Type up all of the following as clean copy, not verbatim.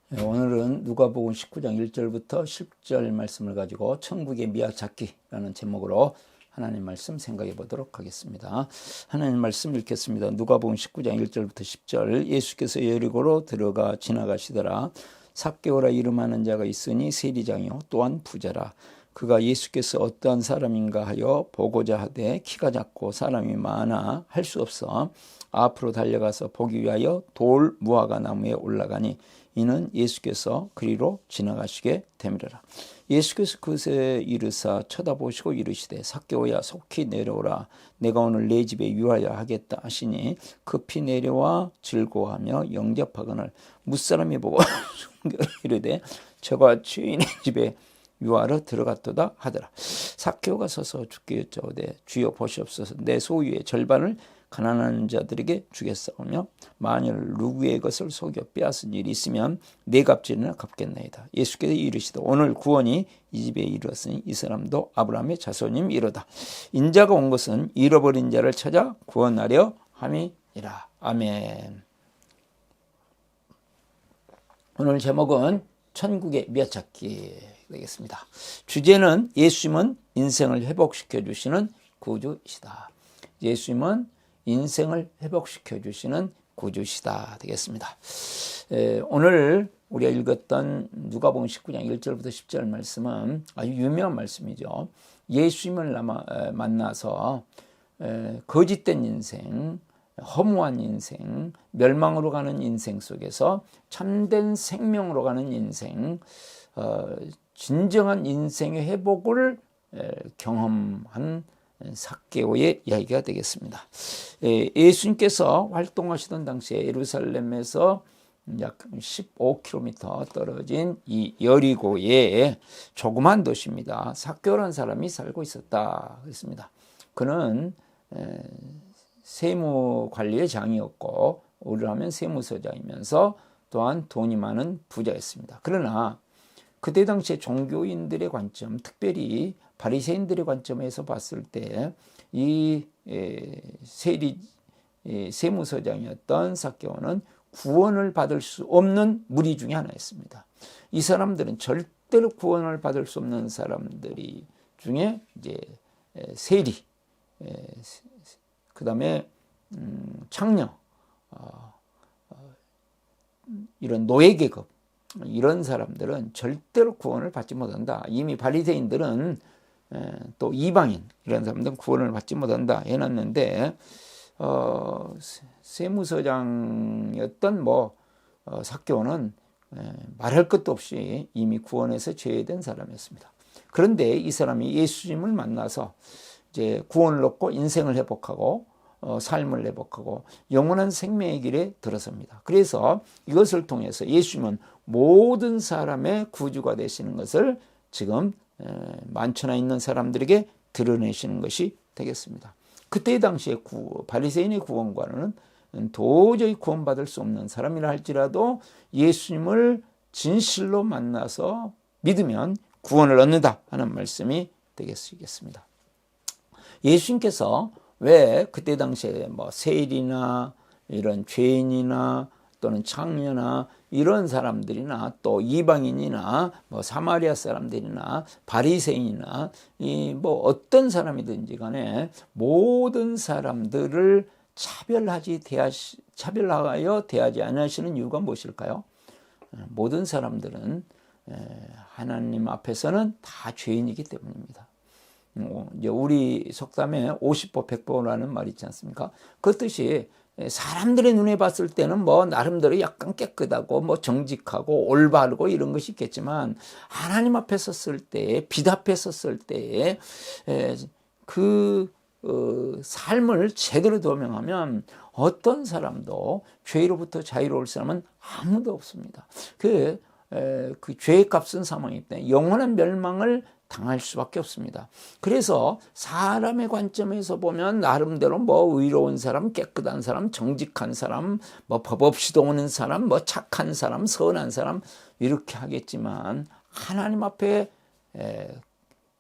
오늘은 누가복음 19장 1절부터 10절 말씀을 가지고 천국의 미학 찾기라는 제목으로 하나님 말씀 생각해 보도록 하겠습니다. 하나님 말씀 읽겠습니다. 누가복음 19장 1절부터 10절. 예수께서 여리고로 들어가 지나가시더라. 삭개오라 이름하는 자가 있으니 세리장이요 또한 부자라. 그가 예수께서 어떠한 사람인가 하여 보고자 하되 키가 작고 사람이 많아 할 수 없어 앞으로 달려가서 보기 위하여 돌 무화과 나무에 올라가니 이는 예수께서 그리로 지나가시게 되밀어라. 예수께서 그새 이르사 쳐다보시고 이르시되 삭개오야 속히 내려오라. 내가 오늘 내 집에 유하여 하겠다 하시니 급히 내려와 즐거워하며 영접하거늘 무사람이 보고 순결히 이르되 저가 주인의 집에 유하러 들어갔도다 하더라. 삭개오가 서서 주께 여짜오되 주여 보시옵소서 내 소유의 절반을 가난한 자들에게 주겠사오며 만일 누구의 것을 속여 빼앗은 일이 있으면 네 값질이나 갚겠나이다. 예수께서 이르시되 오늘 구원이 이 집에 이르렀으니 이 사람도 아브라함의 자손임이로다. 인자가 온 것은 잃어버린 자를 찾아 구원하려 함이니라. 아멘. 오늘 제목은 천국의 미아찾기 되겠습니다. 주제는 예수님은 인생을 회복시켜 주시는 구주시다. 예수님은 인생을 회복시켜 주시는 구주시다 되겠습니다. 오늘 우리가 읽었던 누가복음 19장 1절부터 10절 말씀은 아주 유명한 말씀이죠. 예수님을 만나서 거짓된 인생, 허무한 인생, 멸망으로 가는 인생 속에서 참된 생명으로 가는 인생, 진정한 인생의 회복을 경험한 삭개오의 이야기가 되겠습니다. 예수님께서 활동하시던 당시에 예루살렘에서 약 15km 떨어진 이 여리고의 조그만 도시입니다. 삭개오라는 사람이 살고 있었다 그랬습니다. 그는 세무관리의 장이었고 우리로 하면 세무서장이면서 또한 돈이 많은 부자였습니다. 그러나 그때 당시에 종교인들의 관점, 특별히 바리새인들의 관점에서 봤을 때 이 세무서장이었던 삭개오는 구원을 받을 수 없는 무리 중에 하나였습니다. 이 사람들은 절대로 구원을 받을 수 없는 사람들이 중에 이제 세리, 그다음에 창녀, 이런 노예 계급 이런 사람들은 절대로 구원을 받지 못한다. 이미 바리새인들은 또 이방인 이런 사람들은 구원을 받지 못한다 해놨는데 세무서장이었던 삭개오는 말할 것도 없이 이미 구원에서 제외된 사람이었습니다. 그런데 이 사람이 예수님을 만나서 이제 구원을 얻고 인생을 회복하고 삶을 회복하고 영원한 생명의 길에 들어섭니다. 그래서 이것을 통해서 예수님은 모든 사람의 구주가 되시는 것을 지금 만천하 있는 사람들에게 드러내시는 것이 되겠습니다. 그때 당시에 바리새인의 구원관은 도저히 구원받을 수 없는 사람이라 할지라도 예수님을 진실로 만나서 믿으면 구원을 얻는다 하는 말씀이 되겠습니다. 예수님께서 왜 그때 당시에 세리나 이런 죄인이나 또는 창녀나 이런 사람들이나 또 이방인이나 사마리아 사람들이나 바리새인이나 어떤 사람이든지 간에 모든 사람들을 차별하여 대하지 않으시는 이유가 무엇일까요? 모든 사람들은 하나님 앞에서는 다 죄인이기 때문입니다. 이제 우리 속담에 50보 100보라는 말이 있지 않습니까? 그 뜻이 사람들의 눈에 봤을 때는 나름대로 약간 깨끗하고 정직하고 올바르고 이런 것이 있겠지만 하나님 앞에 섰을 때, 빛 앞에 섰을 때에 그 삶을 제대로 도명하면 어떤 사람도 죄로부터 자유로울 사람은 아무도 없습니다. 그 죄의 값은 사망이기 때문에 영원한 멸망을 당할 수밖에 없습니다. 그래서 사람의 관점에서 보면 나름대로 의로운 사람, 깨끗한 사람, 정직한 사람, 법 없이 도우는 사람, 착한 사람, 선한 사람 이렇게 하겠지만 하나님 앞에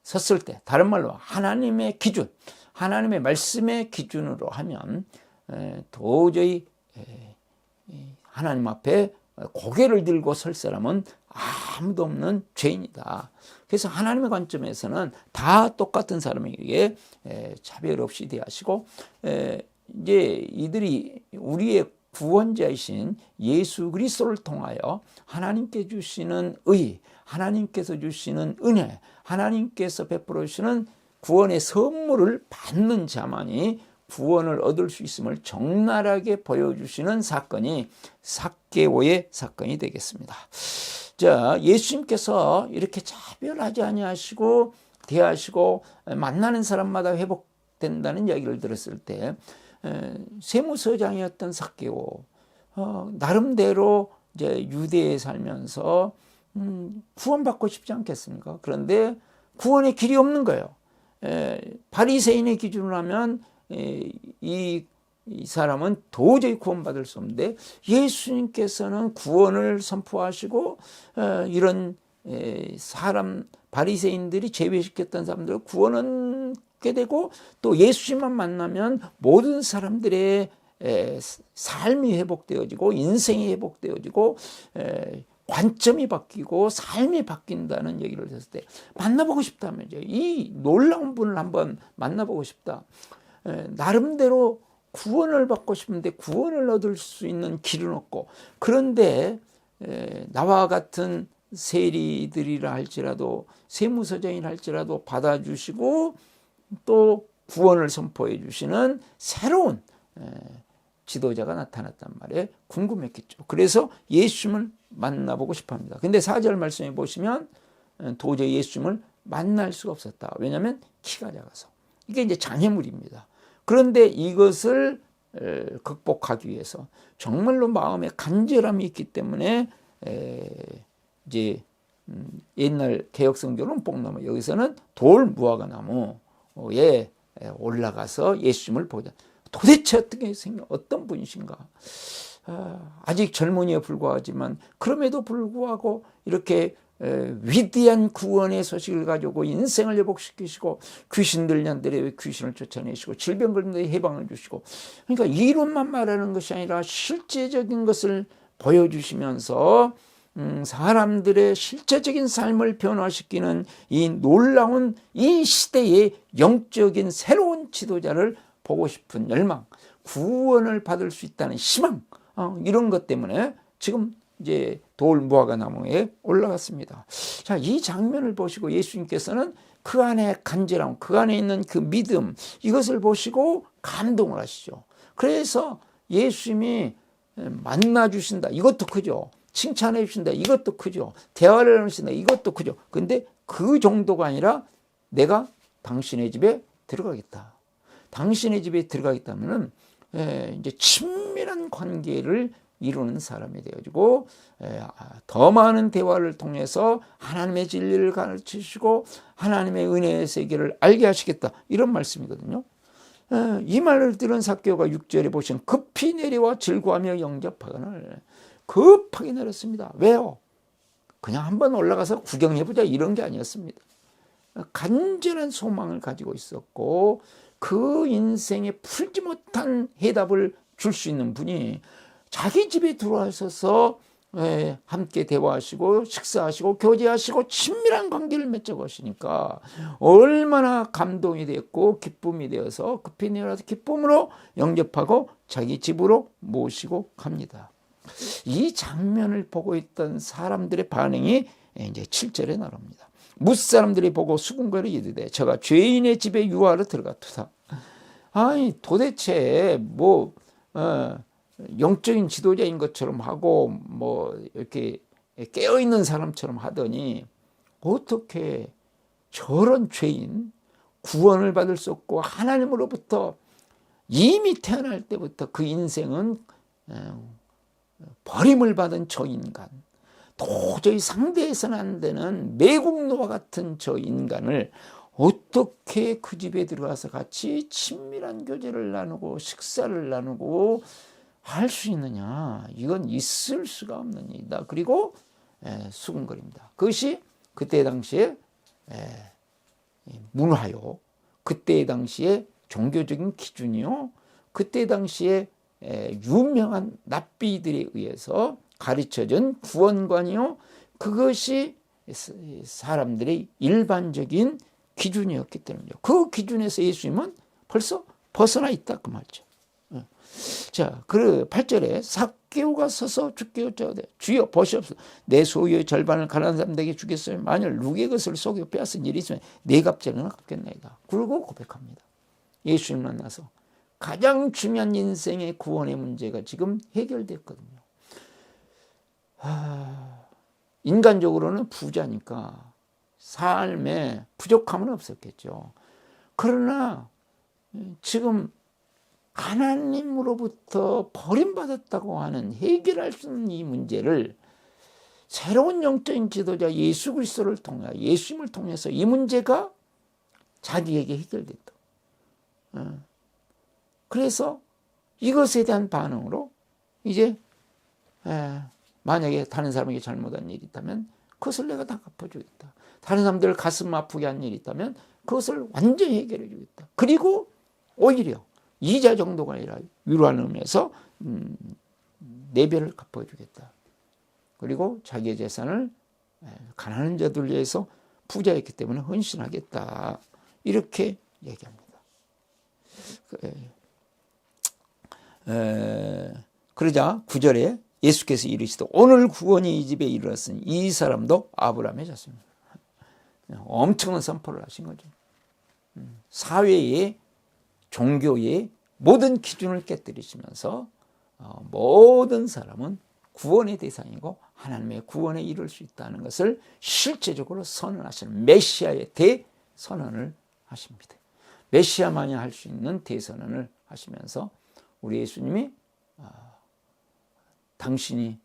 섰을 때, 다른 말로 하나님의 기준, 하나님의 말씀의 기준으로 하면 도저히 하나님 앞에 고개를 들고 설 사람은 아무도 없는 죄인이다. 그래서 하나님의 관점에서는 다 똑같은 사람에게 차별 없이 대하시고, 이제 이들이 우리의 구원자이신 예수 그리스도를 통하여 하나님께 주시는 의, 하나님께서 주시는 은혜, 하나님께서 베풀어 주시는 구원의 선물을 받는 자만이 구원을 얻을 수 있음을 적나라하게 보여주시는 사건이 삭개오의 사건이 되겠습니다. 자, 예수님께서 이렇게 차별하지 아니하시고 대하시고 만나는 사람마다 회복된다는 이야기를 들었을 때, 세무서장이었던 삭개오, 나름대로 이제 유대에 살면서 구원받고 싶지 않겠습니까? 그런데 구원의 길이 없는 거예요. 바리새인의 기준으로 하면 이 사람은 도저히 구원받을 수 없는데, 예수님께서는 구원을 선포하시고 이런 사람 바리새인들이 제외시켰던 사람들을 구원은 게 되고, 또 예수님만 만나면 모든 사람들의 삶이 회복되어지고 인생이 회복되어지고 관점이 바뀌고 삶이 바뀐다는 얘기를 했을 때, 만나보고 싶다면요, 이 놀라운 분을 한번 만나보고 싶다. 나름대로 구원을 받고 싶은데 구원을 얻을 수 있는 길은 없고, 그런데 나와 같은 세리들이라 할지라도 세무서장이라 할지라도 받아주시고 또 구원을 선포해 주시는 새로운 지도자가 나타났단 말이에요. 궁금했겠죠. 그래서 예수님을 만나보고 싶어 합니다. 근데 4절 말씀에 보시면 도저히 예수님을 만날 수가 없었다. 왜냐하면 키가 작아서. 이게 이제 장애물입니다. 그런데 이것을 극복하기 위해서 정말로 마음에 간절함이 있기 때문에 이제 옛날 개혁성경은 뽕나무, 여기서는 돌 무화과 나무에 올라가서 예수님을 보자. 도대체 어떻게 생겨, 어떤 분이신가? 아직 젊은이에 불과하지만 그럼에도 불구하고 이렇게 위대한 구원의 소식을 가지고 인생을 회복시키시고, 귀신 들년들의 귀신을 쫓아내시고, 질병 걸린데 해방을 주시고, 그러니까 이론만 말하는 것이 아니라 실제적인 것을 보여주시면서 사람들의 실제적인 삶을 변화시키는 이 놀라운 이 시대의 영적인 새로운 지도자를 보고 싶은 열망, 구원을 받을 수 있다는 희망, 이런 것 때문에 지금 이제 돌 무화과 나무에 올라갔습니다. 자, 이 장면을 보시고 예수님께서는 그 안에 간절함, 그 안에 있는 그 믿음, 이것을 보시고 감동을 하시죠. 그래서 예수님이 만나 주신다, 이것도 크죠. 칭찬해 주신다, 이것도 크죠. 대화를 하신다, 이것도 크죠. 근데 그 정도가 아니라 내가 당신의 집에 들어가겠다. 당신의 집에 들어가겠다면은 이제 친밀한 관계를 이루는 사람이 되어지고, 더 많은 대화를 통해서 하나님의 진리를 가르치시고 하나님의 은혜의 세계를 알게 하시겠다, 이런 말씀이거든요. 이 말을 들은 삭개오가 6절에 보시면 급히 내려와 즐거워하며 영접하거늘. 급하게 내렸습니다. 왜요? 그냥 한번 올라가서 구경해보자 이런 게 아니었습니다. 간절한 소망을 가지고 있었고, 그 인생에 풀지 못한 해답을 줄 수 있는 분이 자기 집에 들어와서 함께 대화하시고 식사하시고 교제하시고 친밀한 관계를 맺어가시니까 얼마나 감동이 됐고 기쁨이 되어서 급히 내려와서 기쁨으로 영접하고 자기 집으로 모시고 갑니다. 이 장면을 보고 있던 사람들의 반응이 이제 7절에 나옵니다. 무사람들이 보고 수군거려 이르되 저가 죄인의 집에 유하러 들어갔도다. 아니, 도대체 뭐 영적인 지도자인 것처럼 하고 뭐 이렇게 깨어있는 사람처럼 하더니 어떻게 저런 죄인, 구원을 받을 수 없고 하나님으로부터 이미 태어날 때부터 그 인생은 버림을 받은 저 인간, 도저히 상대해서는 안 되는 매국노와 같은 저 인간을 어떻게 그 집에 들어가서 같이 친밀한 교제를 나누고 식사를 나누고 할 수 있느냐? 이건 있을 수가 없는 일이다. 그리고 수군거립니다. 그것이 그때 당시에 문화요, 그때 당시에 종교적인 기준이요, 그때 당시에 유명한 납비들에 의해서 가르쳐준 구원관이요, 그것이 사람들의 일반적인 기준이었기 때문이죠. 그 기준에서 예수님은 벌써 벗어나 있다 그 말이죠. 자, 그 8절에 삭개오가 서서 주께 여짜오되 주여 보시옵소서, 내 소유의 절반을 가난한 사람들에게 주겠어요. 만일 누구의 것을 속여 빼앗은 일이 있으면 내 값제는 갚겠나이다. 그러고 고백합니다. 예수님 만나서 가장 중요한 인생의 구원의 문제가 지금 해결됐거든요. 인간적으로는 부자니까 삶에 부족함은 없었겠죠. 그러나 지금 하나님으로부터 버림받았다고 하는 해결할 수 없는 이 문제를 새로운 영적인 지도자 예수 그리스도를 통해, 예수님을 통해서 이 문제가 자기에게 해결됐다. 그래서 이것에 대한 반응으로 이제 만약에 다른 사람에게 잘못한 일이 있다면 그것을 내가 다 갚아주겠다. 다른 사람들 가슴 아프게 한 일이 있다면 그것을 완전히 해결해 주겠다. 그리고 오히려 이자 정도가 아니라 위로하는 의미에서 네 배를 갚아주겠다. 그리고 자기의 재산을 가난한 자들 위해서 부자였기 때문에 헌신하겠다. 이렇게 얘기합니다. 그러자 9절에 예수께서 이르시되 오늘 구원이 이 집에 이르렀으니 이 사람도 아브라함의 자손이다. 엄청난 선포를 하신 거죠. 사회의, 종교의 모든 기준을 깨뜨리시면서 모든 사람은 구원의 대상이고 하나님의 구원에 이룰 수 있다는 것을 실제적으로 선언하시는 메시아의 대선언을 하십니다. 메시아만이 할 수 있는 대선언을 하시면서 우리 예수님이 당신이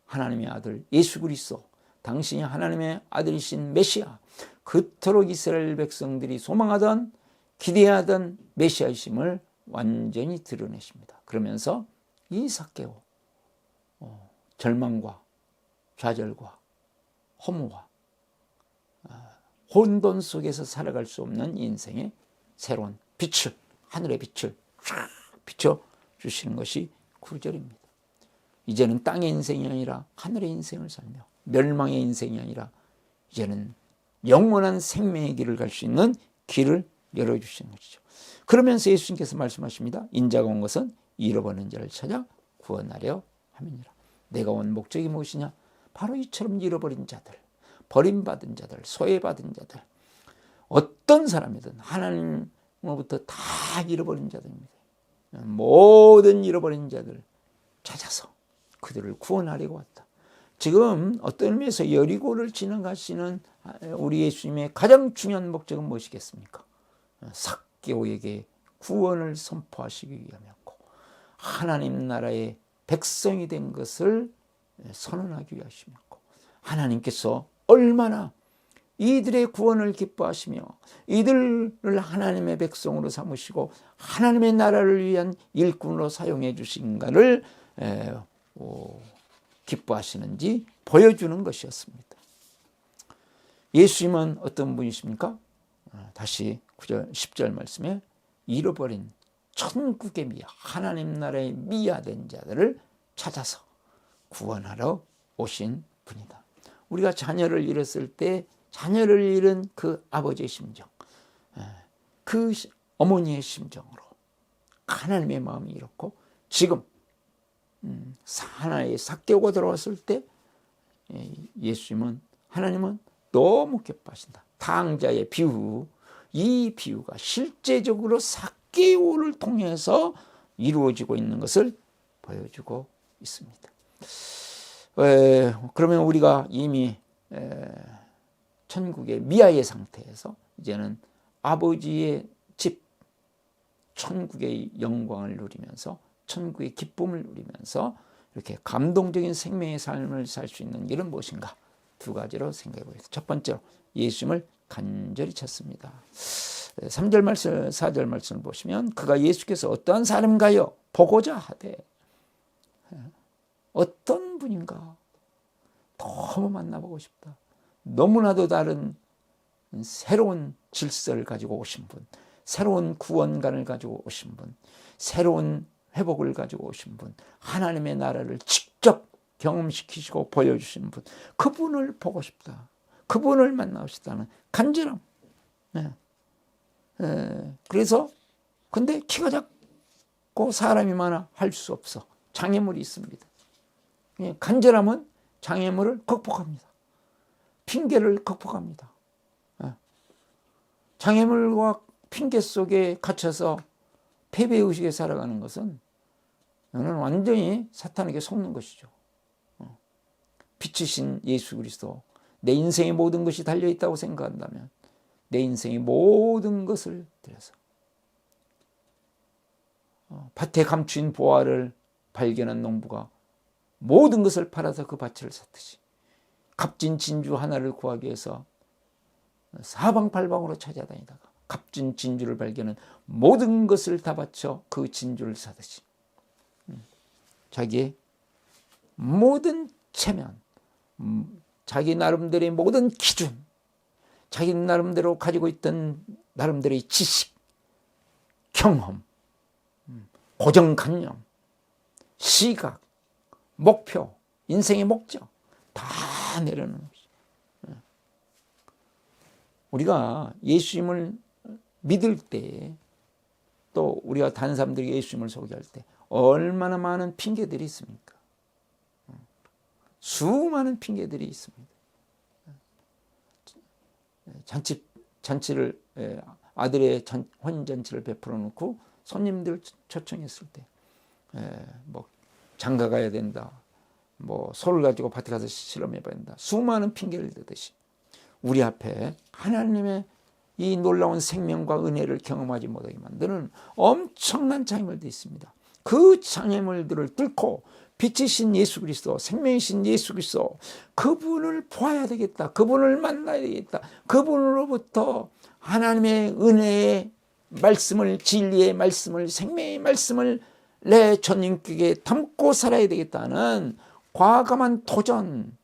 하나님의 아들 예수 그리스도, 당신이 하나님의 아들이신 메시아, 그토록 이스라엘 백성들이 소망하던 기대하던 메시아이심을 완전히 드러내십니다. 그러면서 이 삭개오, 절망과 좌절과 허무와 혼돈 속에서 살아갈 수 없는 인생의 새로운 빛을, 하늘의 빛을 쫙 비춰주시는 것이 9절입니다. 이제는 땅의 인생이 아니라 하늘의 인생을 살며 멸망의 인생이 아니라 이제는 영원한 생명의 길을 갈 수 있는 길을 열어주시는 것이죠. 그러면서 예수님께서 말씀하십니다. 인자가 온 것은 잃어버린 자를 찾아 구원하려 함이니라. 내가 온 목적이 무엇이냐? 바로 이처럼 잃어버린 자들, 버림받은 자들, 소외받은 자들, 어떤 사람이든 하나님으로부터 다 잃어버린 자들입니다. 모든 잃어버린 자들 찾아서 그들을 구원하려고 왔다. 지금 어떤 의미에서 여리고를 지나가시는 우리 예수님의 가장 중요한 목적은 무엇이겠습니까? 삭개오에게 구원을 선포하시기 위함이었고 하나님 나라의 백성이 된 것을 선언하기 위하심이었고 하나님께서 얼마나 이들의 구원을 기뻐하시며 이들을 하나님의 백성으로 삼으시고 하나님의 나라를 위한 일꾼으로 사용해 주신가를 기뻐하시는지 보여주는 것이었습니다. 예수님은 어떤 분이십니까? 다시 9절 10절 말씀에 잃어버린 천국의 미아, 하나님 나라의 미아된 자들을 찾아서 구원하러 오신 분이다. 우리가 자녀를 잃었을 때 자녀를 잃은 그 아버지의 심정, 그 어머니의 심정으로 하나님의 마음이 이렇고 지금 하나의 삭개오가 들어왔을 때 예수님은 하나님은 너무 기뻐하신다. 탕자의 비유, 이 비유가 실제적으로 삭개오를 통해서 이루어지고 있는 것을 보여주고 있습니다. 그러면 우리가 이미 천국의 미아의 상태에서 이제는 아버지의 집, 천국의 영광을 누리면서 천국의 기쁨을 누리면서 이렇게 감동적인 생명의 삶을 살 수 있는 길은 무엇인가? 두 가지로 생각해 보겠습니다. 첫 번째로 예수님을 간절히 찾습니다. 3절 말씀, 4절 말씀을 보시면 그가 예수께서 어떠한 사람인가요? 보고자 하되 어떤 분인가? 너무 만나보고 싶다. 너무나도 다른 새로운 질서를 가지고 오신 분, 새로운 구원관을 가지고 오신 분, 새로운 회복을 가지고 오신 분, 하나님의 나라를 직접 경험시키시고 보여주시는 분, 그분을 보고 싶다, 그분을 만나고 싶다는 간절함. 그래서 근데 키가 작고 사람이 많아 할 수 없어. 장애물이 있습니다. 간절함은 장애물을 극복합니다. 핑계를 극복합니다. 장애물과 핑계 속에 갇혀서 패배의식에 살아가는 것은 너는 완전히 사탄에게 속는 것이죠. 빛이신 예수 그리스도, 내 인생의 모든 것이 달려있다고 생각한다면 내 인생의 모든 것을 들여서 밭에 감추인 보화를 발견한 농부가 모든 것을 팔아서 그 밭을 샀듯이 값진 진주 하나를 구하기 위해서 사방팔방으로 찾아다니다가 값진 진주를 발견한 모든 것을 다 바쳐 그 진주를 사듯이 자기의 모든 체면, 자기 나름대로의 모든 기준, 자기 나름대로 가지고 있던 나름대로의 지식, 경험, 고정관념, 시각, 목표, 인생의 목적 다 내려놓는 것이죠. 우리가 예수님을 믿을 때, 또 우리가 다른 사람들에게 예수님을 소개할 때 얼마나 많은 핑계들이 있습니까? 수많은 핑계들이 있습니다. 잔치를 아들의 혼인잔치를 베풀어 놓고 손님들 초청했을 때 뭐 장가 가야 된다, 뭐 소를 가지고 밭에 가서 실험해 봐야 된다, 수많은 핑계를 대듯이 우리 앞에 하나님의 이 놀라운 생명과 은혜를 경험하지 못하게 만드는 엄청난 장애물들이 있습니다. 그 장애물들을 뚫고 빛이신 예수 그리스도, 생명이신 예수 그리스도, 그분을 보아야 되겠다, 그분을 만나야 되겠다, 그분으로부터 하나님의 은혜의 말씀을, 진리의 말씀을, 생명의 말씀을 내 전인격에 담고 살아야 되겠다는 과감한 도전,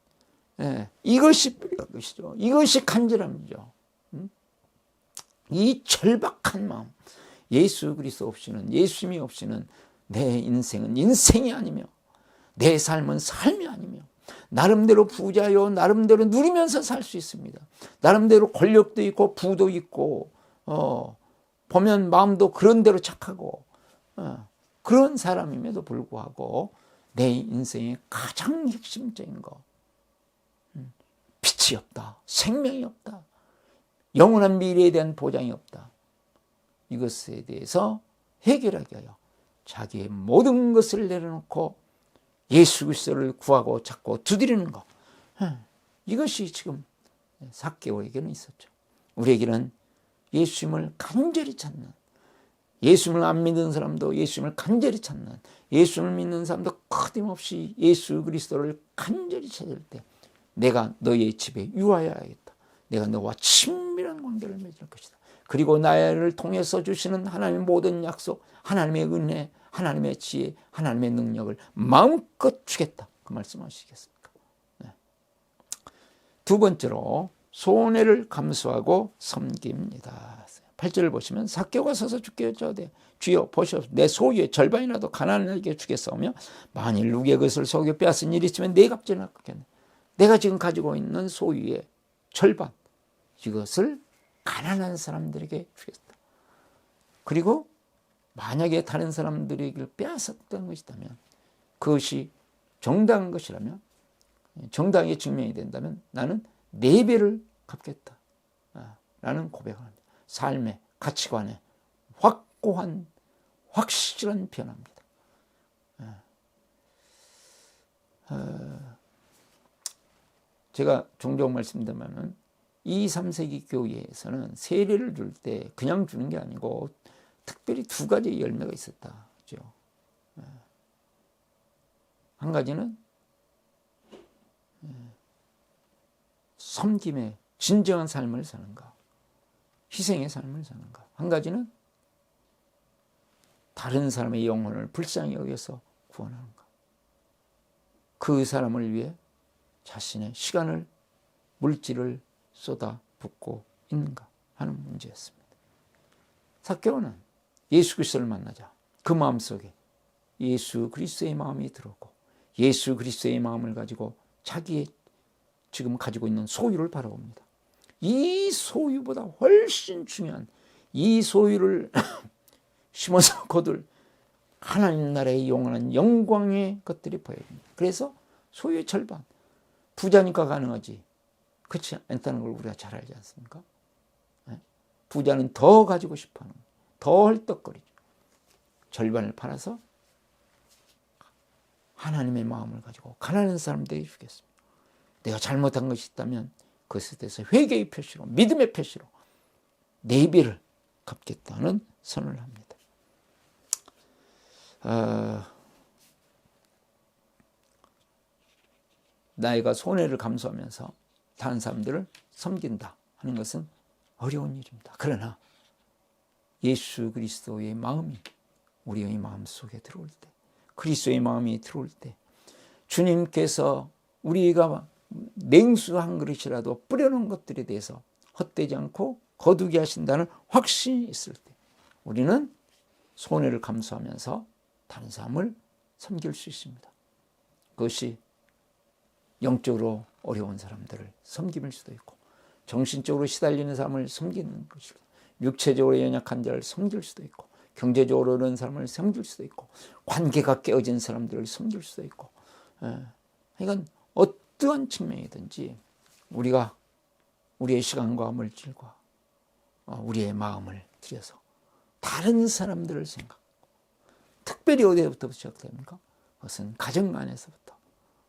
이것이 필요한 것이죠. 이것이 간절함이죠. 이 절박한 마음, 예수 그리스도 없이는, 예수님이 없이는 내 인생은 인생이 아니며 내 삶은 삶이 아니며 나름대로 부자요, 나름대로 누리면서 살 수 있습니다. 나름대로 권력도 있고 부도 있고 보면 마음도 그런 대로 착하고 그런 사람임에도 불구하고 내 인생의 가장 핵심적인 거, 빛이 없다, 생명이 없다, 영원한 미래에 대한 보장이 없다, 이것에 대해서 해결하기 위하여 자기의 모든 것을 내려놓고 예수 그리스도를 구하고 찾고 두드리는 것, 이것이 지금 삭개오에게는 있었죠. 우리에게는 예수님을 간절히 찾는, 예수님을 안 믿는 사람도 예수님을 간절히 찾는, 예수님을 믿는 사람도 끊임없이 예수 그리스도를 간절히 찾을 때 내가 너의 집에 유하여야겠다, 내가 너와 친밀한 관계를 맺을 것이다, 그리고 나를 통해서 주시는 하나님의 모든 약속, 하나님의 은혜, 하나님의 지혜, 하나님의 능력을 마음껏 주겠다, 그 말씀하시겠습니까? 두 번째로 손해를 감수하고 섬깁니다. 8절을 보시면 삭개오가 서서 주께 여짜오되 주여 보시옵소서, 내 소유의 절반이라도 가난하게 주겠사오며 만일 누구의 것을 속여 빼앗은 일이 있으면 내 값을 갚겠네. 내가 지금 가지고 있는 소유의 절반, 이것을 가난한 사람들에게 주겠다. 그리고 만약에 다른 사람들에게 빼앗았던 것이라면, 그것이 정당한 것이라면, 정당하게 증명이 된다면 나는 4배를 갚겠다 라는 고백을 합니다. 삶의 가치관에 확고한, 확실한 변화입니다. 제가 종종 말씀드리면 2, 3세기 교회에서는 세례를 줄 때 그냥 주는 게 아니고 특별히 2가지의 열매가 있었다. 그렇죠? 한 가지는 섬김의 진정한 삶을 사는가, 희생의 삶을 사는가. 한 가지는 다른 사람의 영혼을 불쌍히 여겨서 구원하는가. 그 사람을 위해 자신의 시간을, 물질을 쏟아붓고 있는가 하는 문제였습니다. 삭개오는 예수 그리스도를 만나자 그 마음속에 예수 그리스도의 마음이 들어오고 예수 그리스도의 마음을 가지고 자기의 지금 가지고 있는 소유를 바라봅니다. 이 소유보다 훨씬 중요한 이 소유를 심어서 거둘 하나님 나라에 영원한 영광의 것들이 보여야 됩니다. 그래서 소유의 절반, 부자니까 가능하지 그렇지 않다는 걸 우리가 잘 알지 않습니까? 부자는 더 가지고 싶어하는 거예요. 더 헐떡거리죠. 절반을 팔아서 하나님의 마음을 가지고 가난한 사람들에게 주겠습니다. 내가 잘못한 것이 있다면 그것에 대해서 회개의 표시로 믿음의 표시로 내비를 갚겠다는 선언을 합니다. 나이가 손해를 감수하면서 다른 사람들을 섬긴다 하는 것은 어려운 일입니다. 그러나 예수 그리스도의 마음이 우리의 마음 속에 들어올 때, 그리스도의 마음이 들어올 때, 주님께서 우리가 냉수 한 그릇이라도 뿌려놓은 것들에 대해서 헛되지 않고 거두게 하신다는 확신이 있을 때 우리는 손해를 감수하면서 다른 사람을 섬길 수 있습니다. 그것이 영적으로 어려운 사람들을 섬김일 수도 있고 정신적으로 시달리는 사람을 섬기는 것이고 육체적으로 연약한 자를 섬길 수도 있고 경제적으로 어려운 사람을 섬길 수도 있고 관계가 깨어진 사람들을 섬길 수도 있고 이건 어떠한 측면이든지 우리가 우리의 시간과 물질과 우리의 마음을 들여서 다른 사람들을 생각하고 특별히 어디부터 시작됩니까? 그것은 가정 안에서부터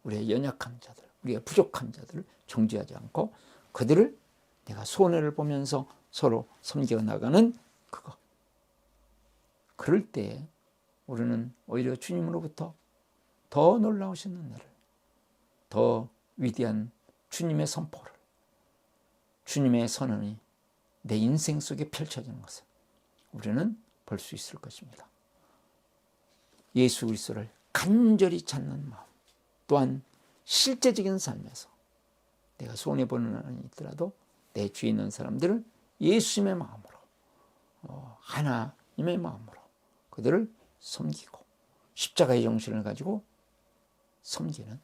우리의 연약한 자들, 우리의 부족한 자들을 정죄하지 않고 그들을 내가 손해를 보면서 서로 섬겨나가는 그것. 그럴 때 우리는 오히려 주님으로부터 더 놀라우신 은혜를, 더 위대한 주님의 선포를, 주님의 선언이 내 인생 속에 펼쳐지는 것을 우리는 볼 수 있을 것입니다. 예수 그리스도를 간절히 찾는 마음, 또한 실제적인 삶에서 내가 손해보는 한이 있더라도 내 주위에 있는 사람들을 예수님의 마음으로, 하나님의 마음으로 그들을 섬기고 십자가의 정신을 가지고 섬기는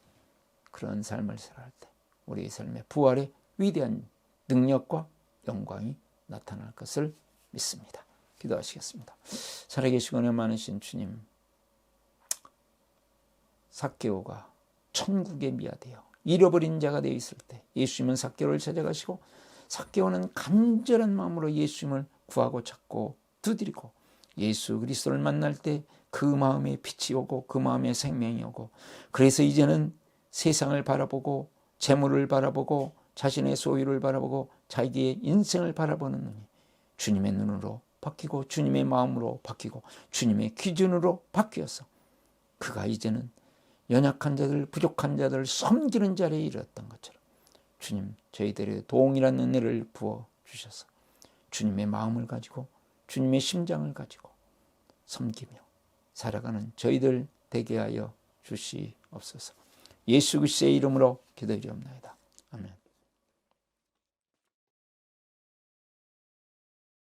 그런 삶을 살아갈 때 우리의 삶의 부활의 위대한 능력과 영광이 나타날 것을 믿습니다. 기도하시겠습니다. 살아계시고 은혜 많으신 주님, 삭개오가 천국에 미화되어 잃어버린 자가 되어 있을 때 예수님은 삭개오를 찾아가시고 삭개오는 간절한 마음으로 예수님을 구하고 찾고 두드리고 예수 그리스도를 만날 때 그 마음에 빛이 오고 그 마음에 생명이 오고 그래서 이제는 세상을 바라보고 재물을 바라보고 자신의 소유를 바라보고 자기의 인생을 바라보는 눈이 주님의 눈으로 바뀌고 주님의 마음으로 바뀌고 주님의 기준으로 바뀌어서 그가 이제는 연약한 자들, 부족한 자들을 섬기는 자리에 이르렀던 것처럼 주님 저희들의 동일한 은혜를 부어주셔서 주님의 마음을 가지고 주님의 심장을 가지고 섬기며 살아가는 저희들 되게 하여 주시옵소서. 예수 그리스도의 이름으로 기도드리옵나이다. 아멘.